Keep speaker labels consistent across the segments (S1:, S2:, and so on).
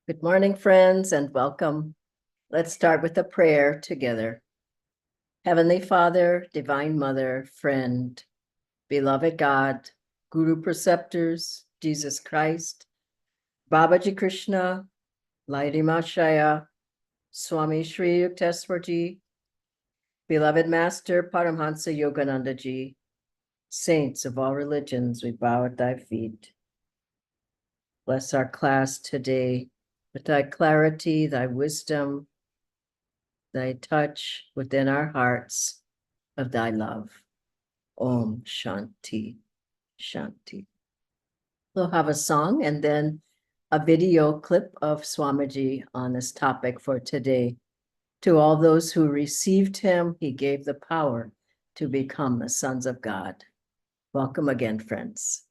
S1: Good morning, friends, and welcome. Let's start with a prayer together. Heavenly Father, Divine Mother, friend, beloved God, Guru Preceptors, Jesus Christ, Babaji Krishna, Laidi Mashaya, Swami Shri Yukteswarji, beloved Master Paramhansa Yogananda Ji, saints of all religions, we bow at thy feet. Bless our class today with thy clarity, thy wisdom, thy touch within our hearts of thy love. Om Shanti, Shanti. We'll have a song and then a video clip of Swamiji on this topic for today. To all those who received him, he gave the power to become the sons of God. Welcome again, friends.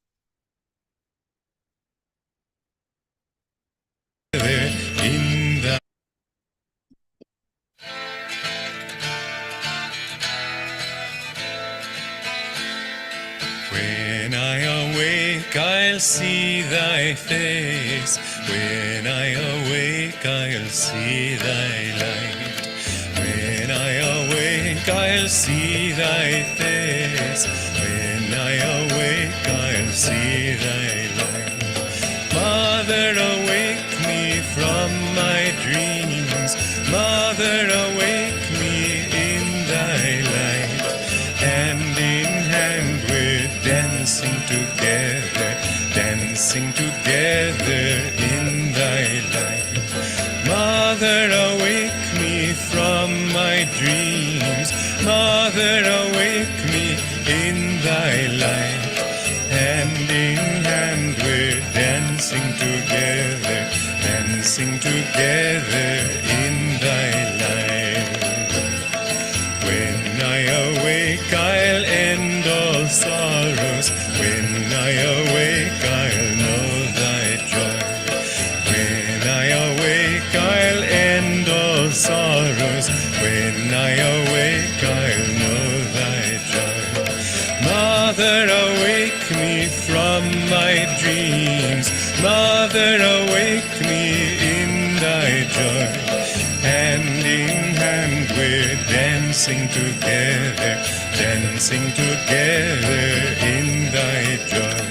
S2: When I awake, I'll see thy face. When I awake, I'll see thy light. When I awake, I'll see thy face. When I awake, I'll see thy light. Mother, awake me from my dreams. Mother, awake me in thy light. Hand in hand we're dancing together in thy light. Mother, awake me from my dreams. Mother, awake me in thy light. Hand in hand we're dancing together in thy light. When I awake, I'll end all sorrows. When I awake, I'll know thy joy. When I awake, I'll end all sorrows. When I awake, I'll know thy joy. Mother, awake me from my dreams. Mother, awake me in thy joy. Hand in hand we're dancing together in thy joy.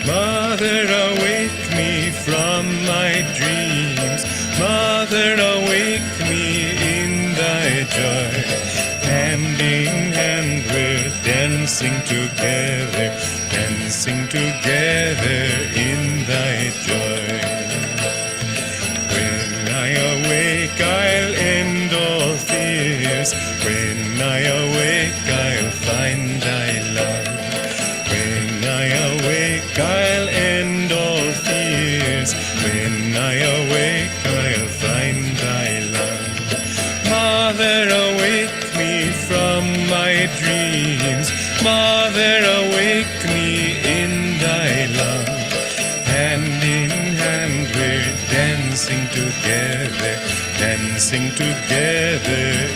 S2: Mother, awake me from my dreams. Mother, awake me in thy joy. Hand in hand we're dancing together in thy joy. When I awake, I'll end all fears. When I awake, I'll find thy love. When I awake, I'll end all fears. When I awake, I'll find thy love. Mother, awake me from my dreams. Mother, awake me in thy love. Hand in hand we're dancing together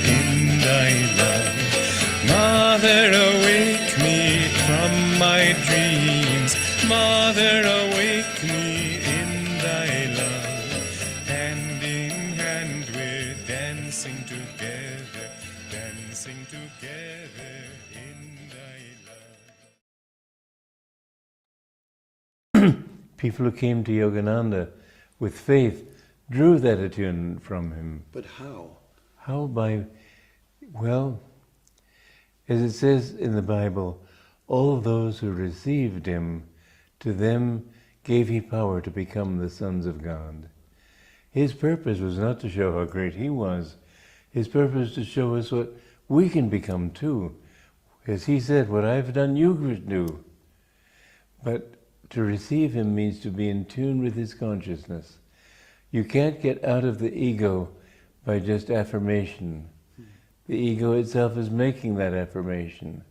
S2: in thy love. Mother, awake me from my dreams. Mother, awake me in thy love. Hand in hand we're dancing together in thy love.
S3: People who came to Yogananda with faith drew that attunement from him.
S4: But how?
S3: How? Well, as it says in the Bible, all those who received him, to them gave he power to become the sons of God. His purpose was not to show how great he was. His purpose was to show us what we can become too. As he said, what I've done, you could do. But to receive him means to be in tune with his consciousness. You can't get out of the ego by just affirmation. The ego itself is making that affirmation.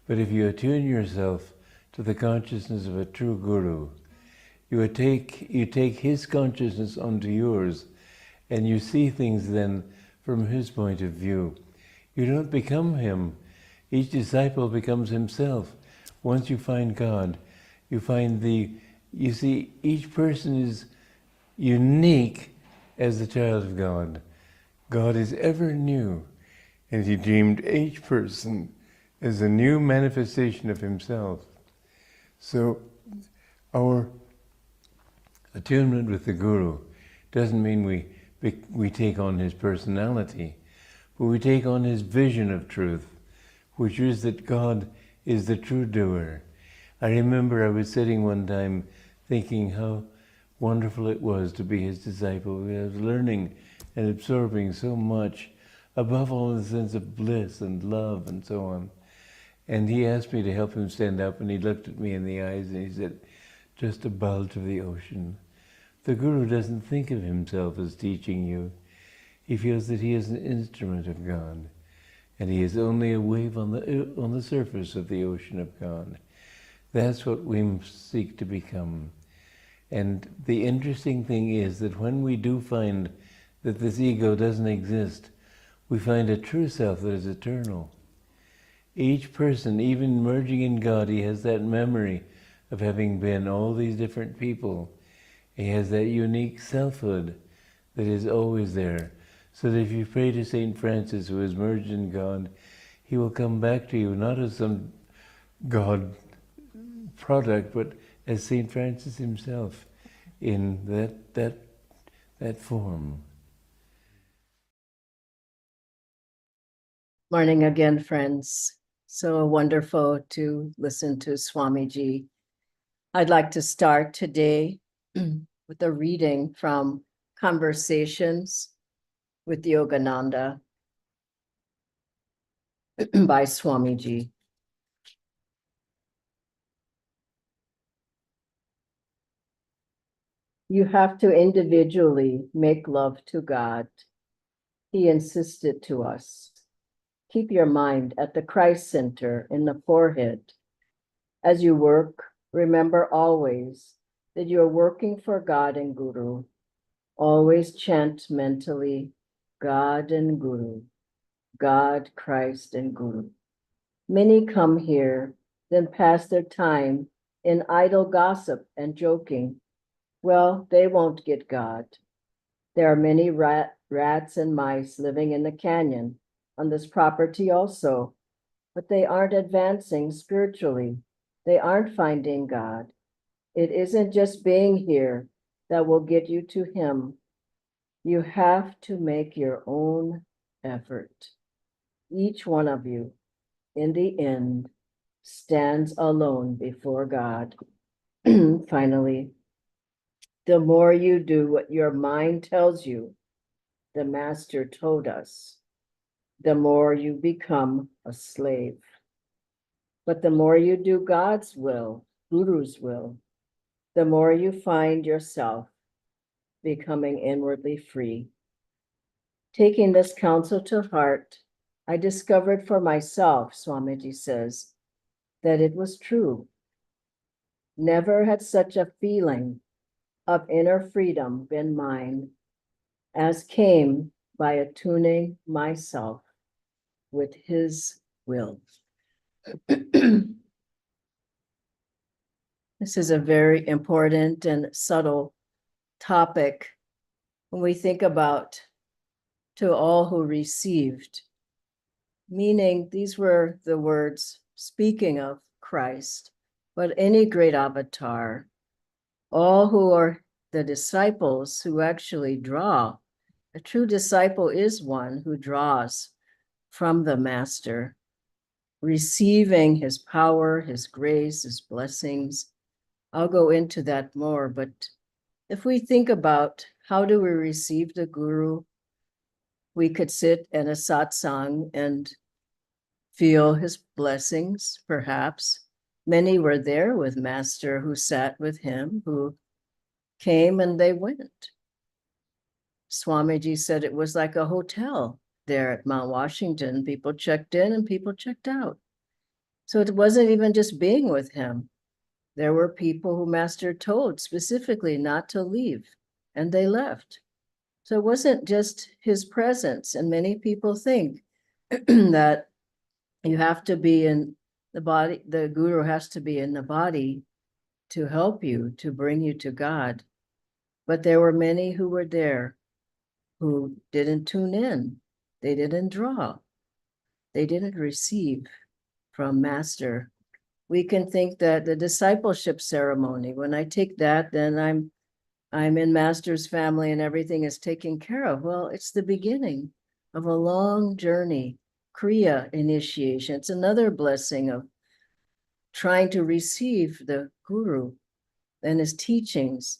S3: But if you attune yourself to the consciousness of a true guru, you take his consciousness onto yours, and you see things then from his point of view. You don't become him. Each disciple becomes himself. Once you find God, you see each person is unique as the child of God. God is ever new, and he deemed each person as a new manifestation of himself. So our attunement with the Guru doesn't mean we take on his personality, but we take on his vision of truth, which is that God is the true doer. I remember I was sitting one time thinking how wonderful it was to be his disciple. I was learning and absorbing so much, above all the sense of bliss and love and so on. And he asked me to help him stand up, and he looked at me in the eyes and he said, "Just a bulge of the ocean." The Guru doesn't think of himself as teaching you. He feels that he is an instrument of God, and he is only a wave on the surface of the ocean of God. That's what we seek to become. And the interesting thing is that when we do find that this ego doesn't exist, we find a true self that is eternal. Each person, even merging in God, he has that memory of having been all these different people. He has that unique selfhood that is always there. So that if you pray to St. Francis, who is merged in God, he will come back to you not as some God product, but as St. Francis himself in that form.
S1: Morning again, friends. So wonderful to listen to Swamiji. I'd like to start today with a reading from Conversations with Yogananda by Swamiji. You have to individually make love to God. He insisted to us. Keep your mind at the Christ center in the forehead. As you work, remember always that you are working for God and Guru. Always chant mentally, God and Guru, God, Christ, and Guru. Many come here, then pass their time in idle gossip and joking. Well, they won't get God. There are many rats and mice living in the canyon on this property also, but they aren't advancing spiritually. They aren't finding God. It isn't just being here that will get you to Him. You have to make your own effort. Each one of you, in the end, stands alone before God. Finally, the more you do what your mind tells you, the Master told us, the more you become a slave. But the more you do God's will, Guru's will, the more you find yourself becoming inwardly free. Taking this counsel to heart, I discovered for myself, Swamiji says, that it was true. Never had such a feeling of inner freedom been mine as came by attuning myself with His will. This is a very important and subtle topic when we think about to all who received, meaning these were the words speaking of Christ, but any great avatar, all who are the disciples who actually draw. A true disciple is one who draws from the Master, receiving his power, his grace, his blessings. I'll go into that more, but if we think about how do we receive the Guru, we could sit in a satsang and feel his blessings, perhaps. Many were there with Master who sat with him, who came and they went. Swamiji said it was like a hotel there at Mount Washington. People checked in and people checked out. So it wasn't even just being with him. There were people who Master told specifically not to leave, and they left. So it wasn't just his presence. And many people think that you have to be in the body, the Guru has to be in the body to help you, to bring you to God. But there were many who were there who didn't tune in. They didn't draw. They didn't receive from Master. We can think that the discipleship ceremony, when I take that, then I'm in Master's family and everything is taken care of. Well, it's the beginning of a long journey. Kriya initiation. It's another blessing of trying to receive the Guru and his teachings.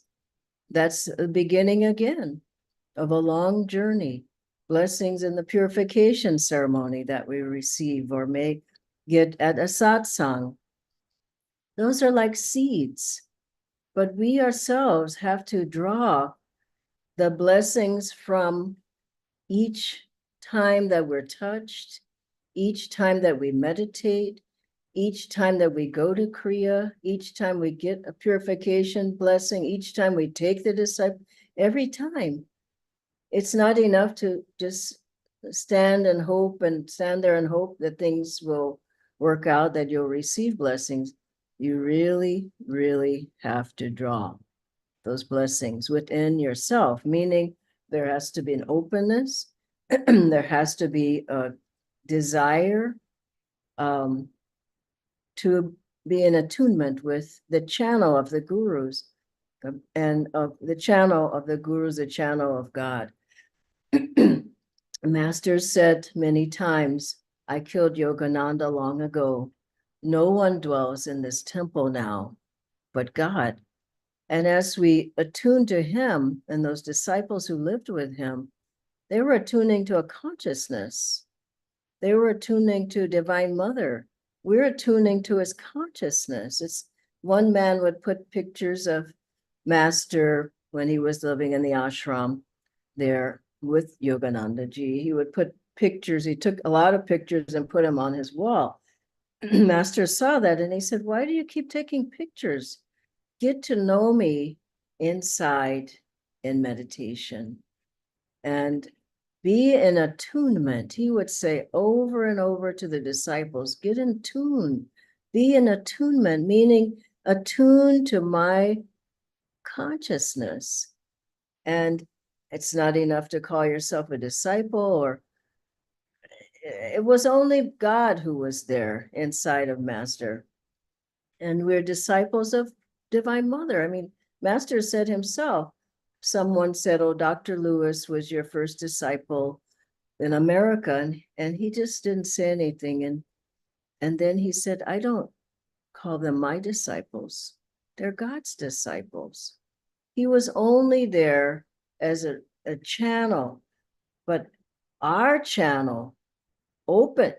S1: That's the beginning again of a long journey. Blessings in the purification ceremony that we receive or may get at a satsang. Those are like seeds, but we ourselves have to draw the blessings from each time that we're touched, each time that we meditate, each time that we go to Kriya, each time we get a purification blessing, each time we take the disciple, every time. It's not enough to just stand there and hope that things will work out, that you'll receive blessings. You really, really have to draw those blessings within yourself, meaning there has to be an openness, there has to be a desire to be in attunement with the channel of the gurus, and of the channel of the gurus, the channel of God. Master said many times, I killed Yogananda long ago. No one dwells in this temple now but God. And as we attune to him and those disciples who lived with him, they were attuning to a consciousness. They were attuning to Divine Mother. We're attuning to his consciousness. It's one man would put pictures of Master when he was living in the ashram there with Yogananda ji. He would put pictures, he took a lot of pictures and put them on his wall. Master saw that and he said, why do you keep taking pictures? Get to know me inside in meditation and be in attunement. He would say over and over to the disciples, get in tune, be in attunement, meaning attune to my consciousness. And it's not enough to call yourself a disciple, or it was only God who was there inside of Master. And we're disciples of Divine Mother. I mean, Master said himself, someone said, oh, Dr. Lewis was your first disciple in America. And he just didn't say anything. And then he said, I don't call them my disciples. They're God's disciples. He was only there as a channel, but our channel, open,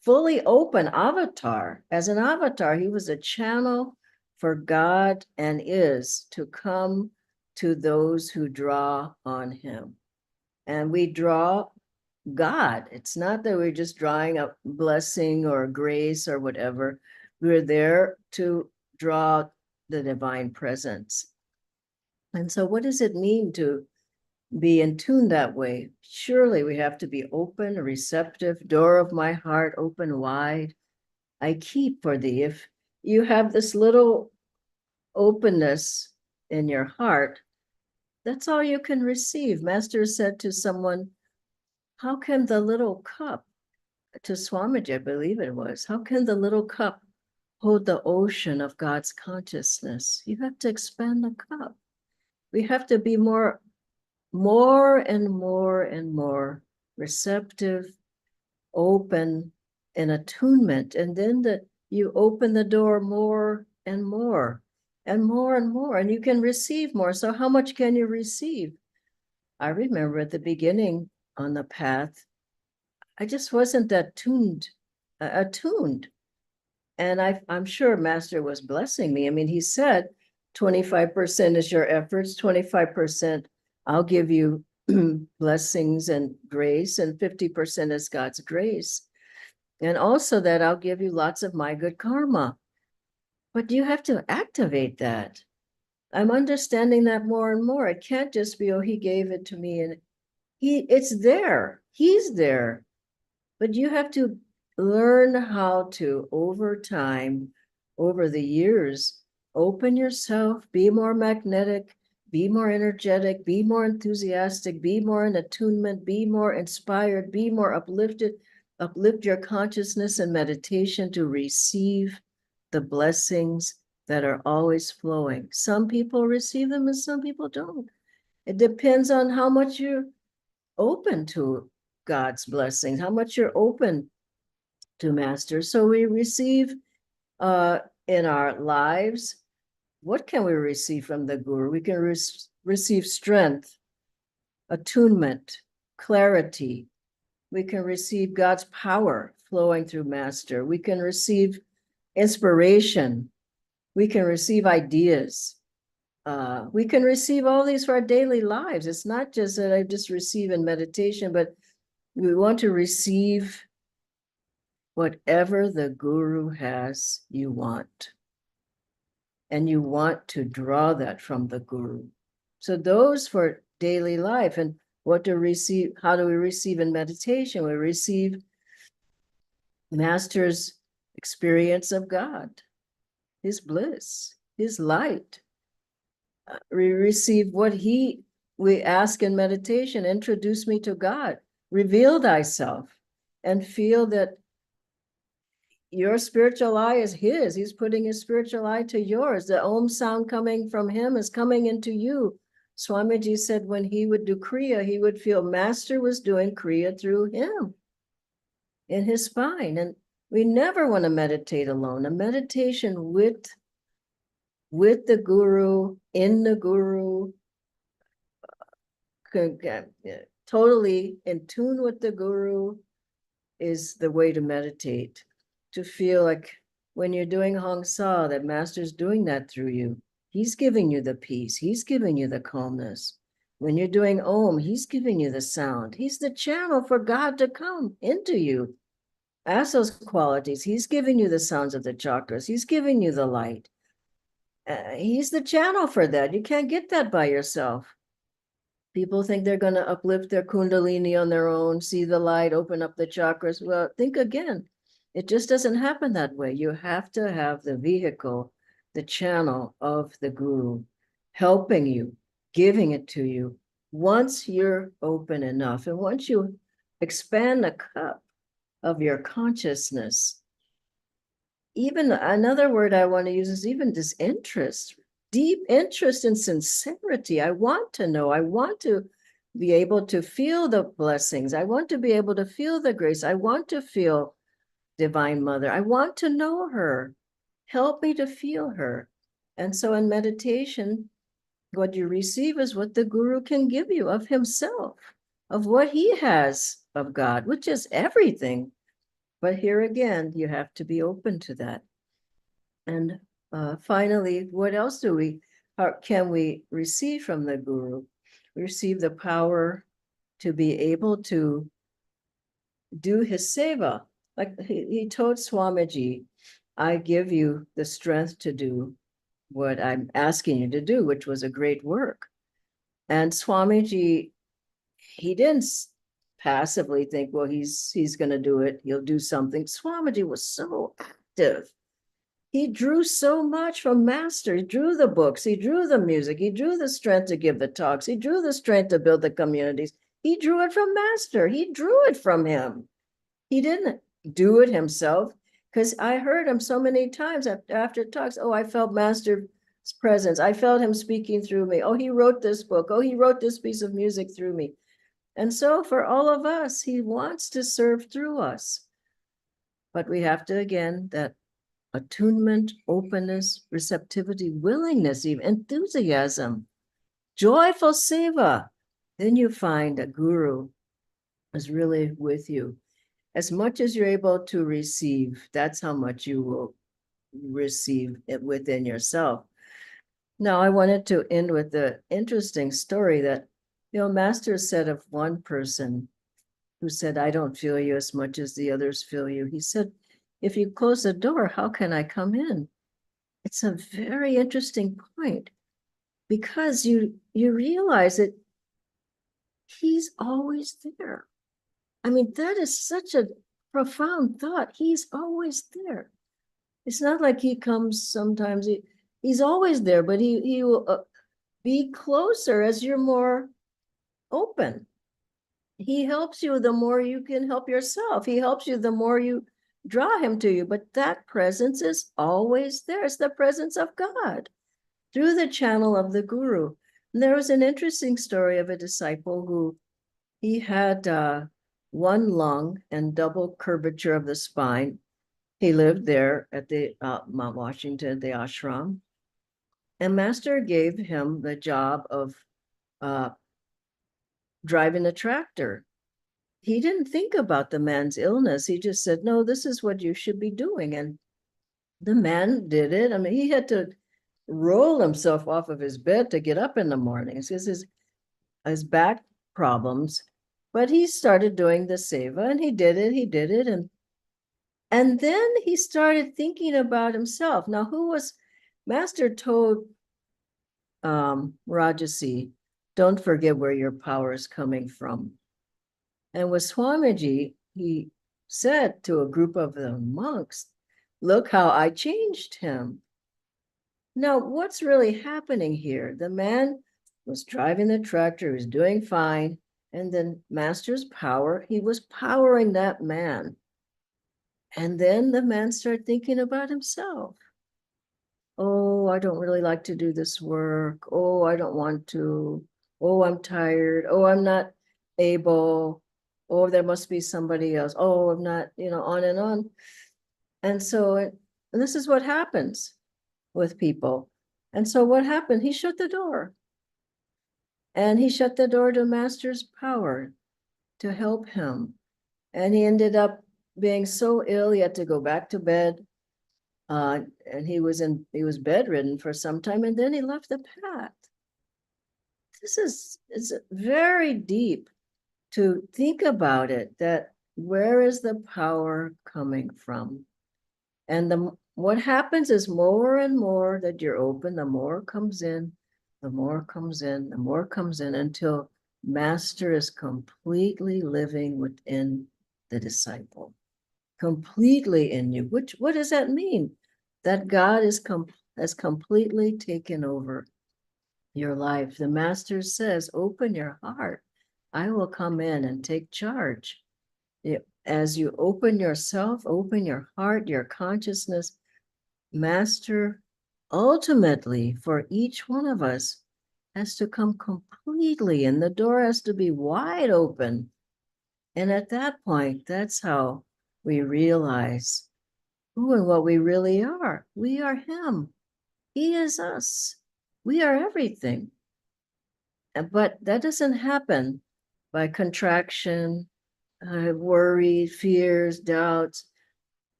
S1: fully open avatar. As an avatar, he was a channel for God and is to come to those who draw on him. And we draw God. It's not that we're just drawing a blessing or grace or whatever. We're there to draw the divine presence. And so what does it mean to be in tune that way? Surely we have to be open, receptive, door of my heart open wide. I keep for thee. If you have this little openness in your heart, that's all you can receive. Master said to someone, how can the little cup, to Swamiji, I believe it was, how can the little cup hold the ocean of God's consciousness? You have to expand the cup. We have to be more and more receptive, open, and attunement. And then you open the door more and more, and you can receive more. So how much can you receive? I remember at the beginning on the path, I just wasn't that attuned. And I'm sure Master was blessing me. I mean, he said, 25% is your efforts, 25% I'll give you blessings and grace, and 50% is God's grace. And also that I'll give you lots of my good karma. But you have to activate that. I'm understanding that more and more. It can't just be, oh, he gave it to me and it's there. He's there. But you have to learn how to, over time, over the years, open yourself, be more magnetic, be more energetic, be more enthusiastic, be more in attunement, be more inspired, be more uplifted. Uplift your consciousness and meditation to receive the blessings that are always flowing. Some people receive them and some people don't. It depends on how much you're open to God's blessings, how much you're open to Master. So we receive in our lives. What can we receive from the Guru? We can receive strength, attunement, clarity. We can receive God's power flowing through Master. We can receive inspiration. We can receive ideas. We can receive all these for our daily lives. It's not just that I just receive in meditation, but we want to receive whatever the Guru has you want. And you want to draw that from the Guru. So those for daily life. And what to receive, how do we receive in meditation? We receive Master's experience of God, his bliss, his light. We receive what we ask in meditation: introduce me to God, reveal thyself, and feel that your spiritual eye is his. He's putting his spiritual eye to yours. The Om sound coming from him is coming into you. Swamiji said when he would do Kriya, he would feel Master was doing Kriya through him in his spine. And we never want to meditate alone. A meditation with the Guru, in the Guru, totally in tune with the Guru is the way to meditate. To feel like when you're doing Hong Sa, that Master's doing that through you. He's giving you the peace. He's giving you the calmness. When you're doing Om, he's giving you the sound. He's the channel for God to come into you. Ask those qualities. He's giving you the sounds of the chakras. He's giving you the light. He's the channel for that. You can't get that by yourself. People think they're going to uplift their Kundalini on their own, see the light, open up the chakras. Well, think again. It just doesn't happen that way. You have to have the vehicle, the channel of the Guru helping you, giving it to you. Once you're open enough, and once you expand the cup of your consciousness, even another word I want to use is even disinterest, deep interest and sincerity. I want to know. I want to be able to feel the blessings. I want to be able to feel the grace. I want to feel Divine Mother. I want to know her. Help me to feel her. And so in meditation, what you receive is what the Guru can give you of himself, of what he has of God, which is everything. But here again, you have to be open to that. And finally, what else can we receive from the Guru? We receive the power to be able to do his seva. Like he told Swamiji, I give you the strength to do what I'm asking you to do, which was a great work. And Swamiji, he didn't passively think, well, he's going to do it. He'll do something. Swamiji was so active. He drew so much from Master. He drew the books. He drew the music. He drew the strength to give the talks. He drew the strength to build the communities. He drew it from Master. He drew it from him. He didn't do it himself, because I heard him so many times after talks. Oh, I felt Master's presence. I felt him speaking through me. Oh, he wrote this book. Oh, he wrote this piece of music through me. And so for all of us, he wants to serve through us. But we have to, again, that attunement, openness, receptivity, willingness, even enthusiasm, joyful seva. Then you find a Guru is really with you. As much as you're able to receive, that's how much you will receive it within yourself. Now, I wanted to end with the interesting story that, Master said of one person who said, I don't feel you as much as the others feel you. He said, if you close the door, how can I come in? It's a very interesting point, because you realize that he's always there. I mean, that is such a profound thought. He's always there. It's not like he comes sometimes. He's always there, but he will be closer as you're more open. He helps you the more you can help yourself. He helps you the more you draw him to you. But that presence is always there. It's the presence of God through the channel of the guru. And there was an interesting story of a disciple who he had one lung and double curvature of the spine. He lived there at the Mount Washington, the ashram. And Master gave him the job of driving a tractor. He didn't think about the man's illness. He just said, no, this is what you should be doing. And the man did it. I mean, he had to roll himself off of his bed to get up in the mornings because his back problems. But he started doing the seva and he did it. And then he started thinking about himself. Now, Master told Rajasi, don't forget where your power is coming from. And with Swamiji, he said to a group of the monks, look how I changed him. Now, what's really happening here? The man was driving the tractor, he was doing fine, and then Master's power, he was powering that man. And then the man started thinking about himself. Oh, I don't really like to do this work. Oh, I don't want to. Oh, I'm tired. Oh, I'm not able. Oh, there must be somebody else. Oh, I'm not, on and on. And so, and this is what happens with people. And so what happened? He shut the door. And he shut the door to Master's power to help him. And he ended up being so ill, he had to go back to bed. And he was bedridden for some time, and then he left the path. It's very deep to think about it, that where is the power coming from? And what happens is more and more that you're open, the more comes in, the more comes in, the more comes in, until Master is completely living within the disciple, completely in you. What does that mean? That God has completely taken over your life. The Master says, open your heart. I will come in and take charge. As you open yourself, open your heart, your consciousness, Master, ultimately for each one of us, has to come completely, and the door has to be wide open. And at that point, that's how we realize who and what we really are. We are him. He is us. We are everything. But that doesn't happen by contraction, worry, fears, doubts.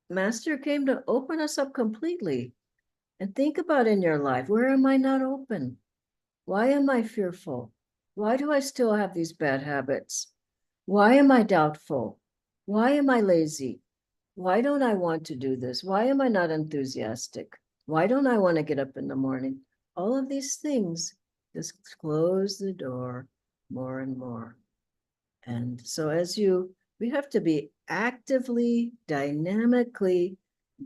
S1: Master came to open us up completely. And think about in your life, where am I not open? Why am I fearful? Why do I still have these bad habits? Why am I doubtful? Why am I lazy? Why don't I want to do this? Why am I not enthusiastic? Why don't I want to get up in the morning? All of these things just close the door more and more. And so we have to be actively, dynamically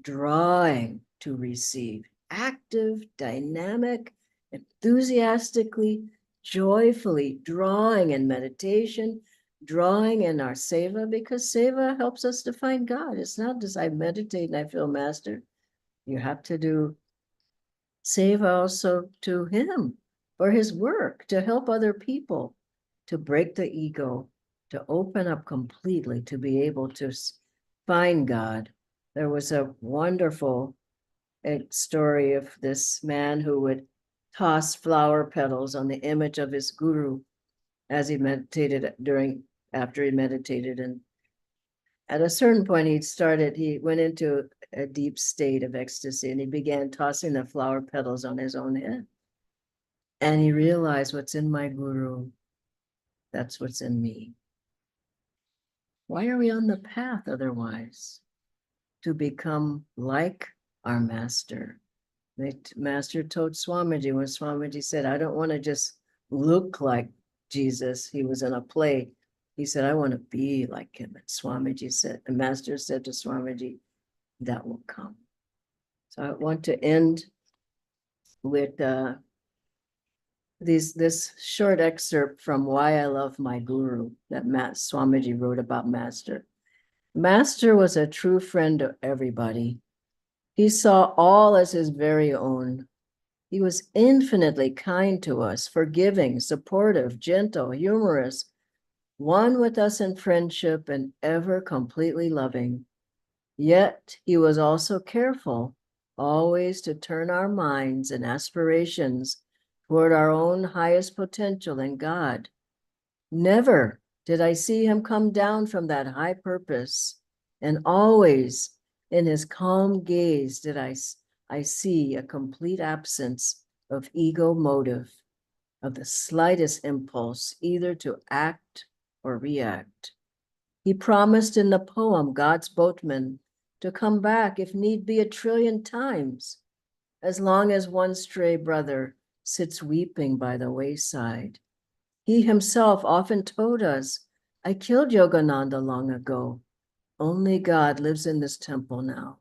S1: drawing to receive. Active, dynamic, enthusiastically, joyfully drawing in meditation, drawing in our seva, because seva helps us to find God. It's not just I meditate and I feel master. You have to do seva also to him for his work, to help other people, to break the ego, to open up completely, to be able to find God. There was a wonderful story of this man who would toss flower petals on the image of his guru as he meditated after he meditated. And at a certain point he went into a deep state of ecstasy, and he began tossing the flower petals on his own head. And he realized, what's in my guru, that's what's in me. Why are we on the path otherwise? To become like our master. The master told Swamiji, when Swamiji said, I don't want to just look like Jesus. He was in a play. He said, I want to be like him. And Swamiji said, the master said to Swamiji, that will come. So I want to end with this short excerpt from Why I Love My Guru that Swamiji wrote about Master. Master was a true friend to everybody. He saw all as his very own. He was infinitely kind to us, forgiving, supportive, gentle, humorous, one with us in friendship and ever completely loving. Yet he was also careful, always to turn our minds and aspirations toward our own highest potential in God. Never did I see him come down from that high purpose, and always in his calm gaze did I see a complete absence of ego motive, of the slightest impulse either to act or react. He promised in the poem, God's Boatman, to come back if need be 1,000,000,000 times, as long as one stray brother sits weeping by the wayside. He himself often told us, I killed Yogananda long ago. Only God lives in this temple now.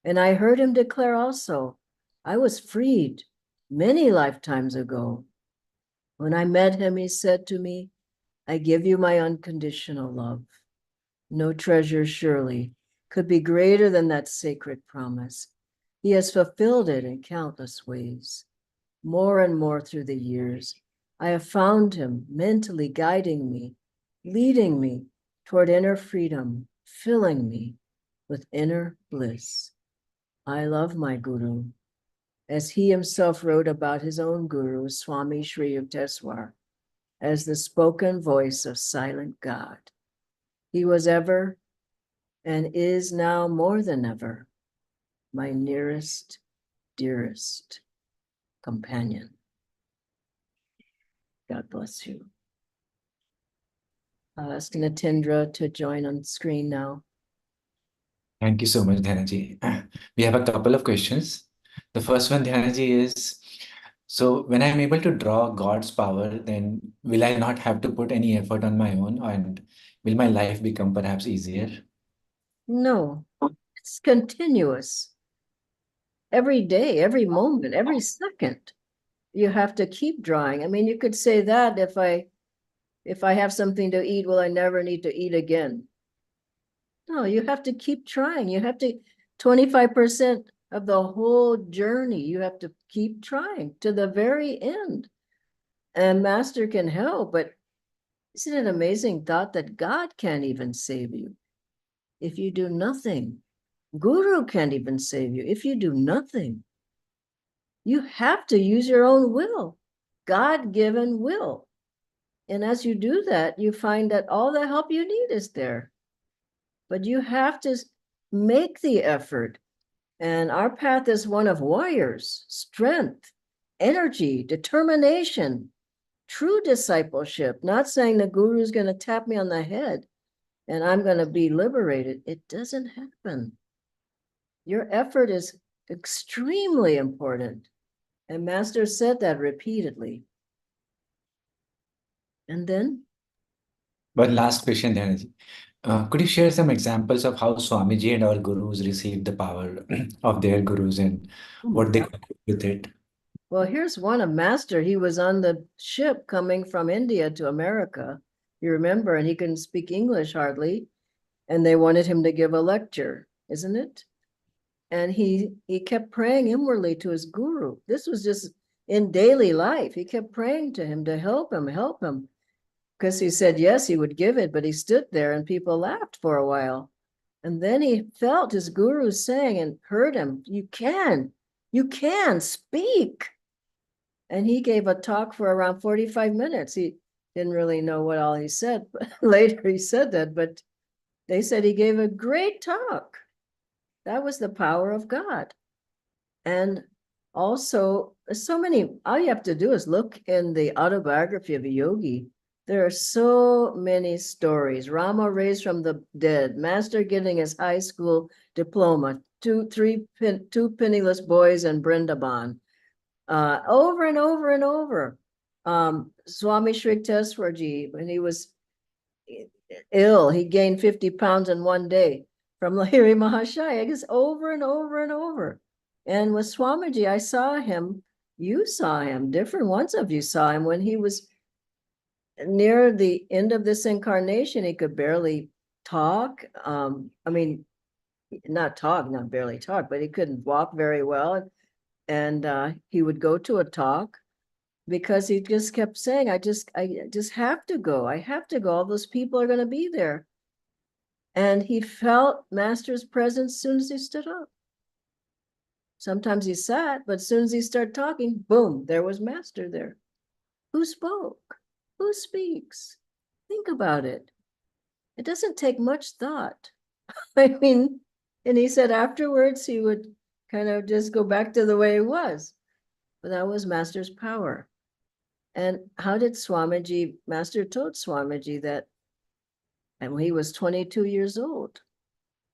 S1: And I heard him declare also, I was freed many lifetimes ago. When I met him, he said to me, I give you my unconditional love. No treasure surely could be greater than that sacred promise. He has fulfilled it in countless ways. More and more through the years, I have found him mentally guiding me, leading me toward inner freedom, filling me with inner bliss. I love my Guru, as he himself wrote about his own Guru, Swami Sri Yukteswar, as the spoken voice of silent God. He was ever and is now more than ever my nearest, dearest companion. God bless you. I'll ask Natindra to join on screen now.
S4: Thank you so much, Dhyanaji. We have a couple of questions. The first one, Dhyanaji, is so when I'm able to draw God's power, then will I not have to put any effort on my own, and will my life become perhaps easier?
S1: No, it's continuous. Every day, every moment, every second, you have to keep drawing. I mean, you could say that if I have something to eat, will I never need to eat again? No, you have to keep trying. You have to, 25% of the whole journey, you have to keep trying to the very end. And Master can help, but isn't it an amazing thought that God can't even save you if you do nothing? Guru can't even save you if you do nothing. You have to use your own will, God-given will. And as you do that, you find that all the help you need is there. But you have to make the effort. And our path is one of warriors, strength, energy, determination, true discipleship, not saying the guru is going to tap me on the head and I'm going to be liberated. It doesn't happen. Your effort is extremely important. And Master said that repeatedly. And then?
S4: One last question, Dhyanaji. Could you share some examples of how Swamiji and our gurus received the power of their gurus and what they could do with it?
S1: Well, here's one of Master. He was on the ship coming from India to America, you remember, and he couldn't speak English hardly. And they wanted him to give a lecture, isn't it? And he kept praying inwardly to his guru. This was just in daily life. He kept praying to him to help him. Because he said, yes, he would give it, but he stood there and people laughed for a while. And then he felt his guru saying and heard him, you can speak. And he gave a talk for around 45 minutes. He didn't really know what all he said, but later he said that, but they said he gave a great talk. That was the power of God. And also, so many, all you have to do is look in the autobiography of a yogi. There are so many stories. Rama raised from the dead, Master getting his high school diploma, two penniless boys in Brindaban, over and over and over. Swami Sri Yukteswarji, when he was ill, he gained 50 pounds in one day from Lahiri Mahashaya, just over and over and over. And with Swamiji, I saw him You saw him, different ones of you saw him when he was near the end of this incarnation. He could barely talk. I mean, not barely talk, but he couldn't walk very well. And he would go to a talk because he just kept saying, I just have to go. I have to go. All those people are going to be there. And he felt Master's presence as soon as he stood up. Sometimes he sat, but as soon as he started talking, boom, there was Master there. Who spoke? Who speaks? Think about it. It doesn't take much thought. I mean, and he said afterwards he would kind of just go back to the way it was. But that was Master's power. And how did Swamiji, Master told Swamiji that, and when he was 22 years old,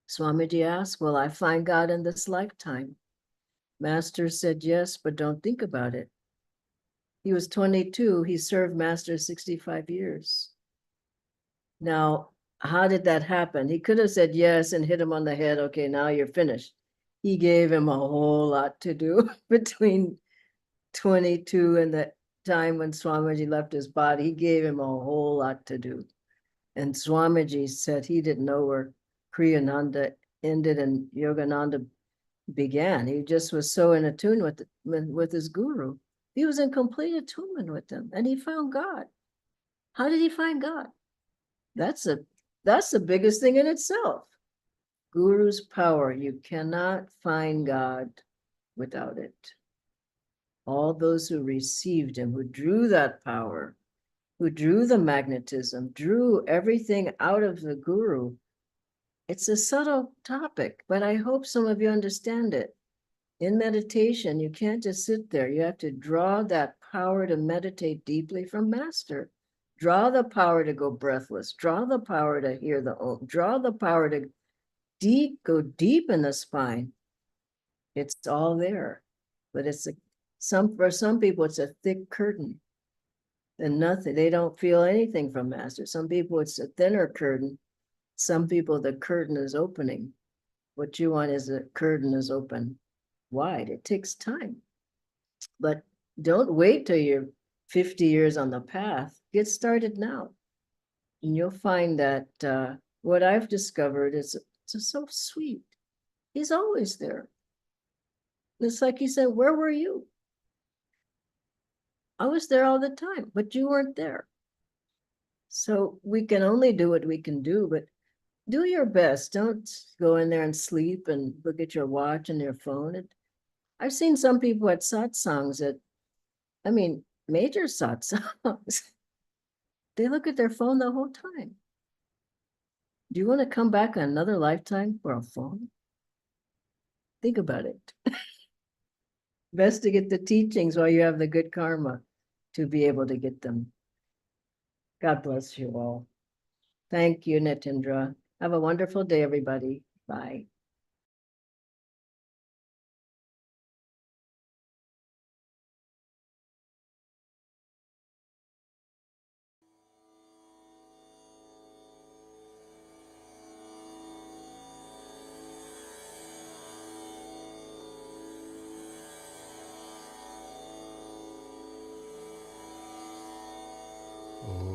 S1: Swamiji asked, will I find God in this lifetime? Master said, yes, but don't think about it. He was 22, he served Master 65 years. Now, how did that happen? He could have said yes and hit him on the head. Okay, now you're finished. He gave him a whole lot to do between 22 and the time when Swamiji left his body. He gave him a whole lot to do. And Swamiji said he didn't know where Kriyananda ended and Yogananda began. He just was so in attune with his guru. He was in complete attunement with them, and he found God. How did he find God? That's the biggest thing in itself. Guru's power. You cannot find God without it. All those who received him, who drew that power, who drew the magnetism, drew everything out of the guru. It's a subtle topic, but I hope some of you understand it. In meditation, you can't just sit there. You have to draw that power to meditate deeply from Master. Draw the power to go breathless. Draw the power to hear the Om. Draw the power to go deep in the spine. It's all there, but for some people, it's a thick curtain. And nothing, they don't feel anything from Master. Some people, it's a thinner curtain. Some people, the curtain is opening. What you want is the curtain is open wide. It takes time. But don't wait till you're 50 years on the path. Get started now. And you'll find that what I've discovered is it's so sweet. He's always there. It's like he said, where were you? I was there all the time, but you weren't there. So we can only do what we can do, but do your best. Don't go in there and sleep and look at your watch and your phone. I've seen some people at satsangs major satsangs. They look at their phone the whole time. Do you want to come back another lifetime for a phone? Think about it. Best to get the teachings while you have the good karma to be able to get them. God bless you all. Thank you, Nitendra. Have a wonderful day, everybody. Bye.
S2: Om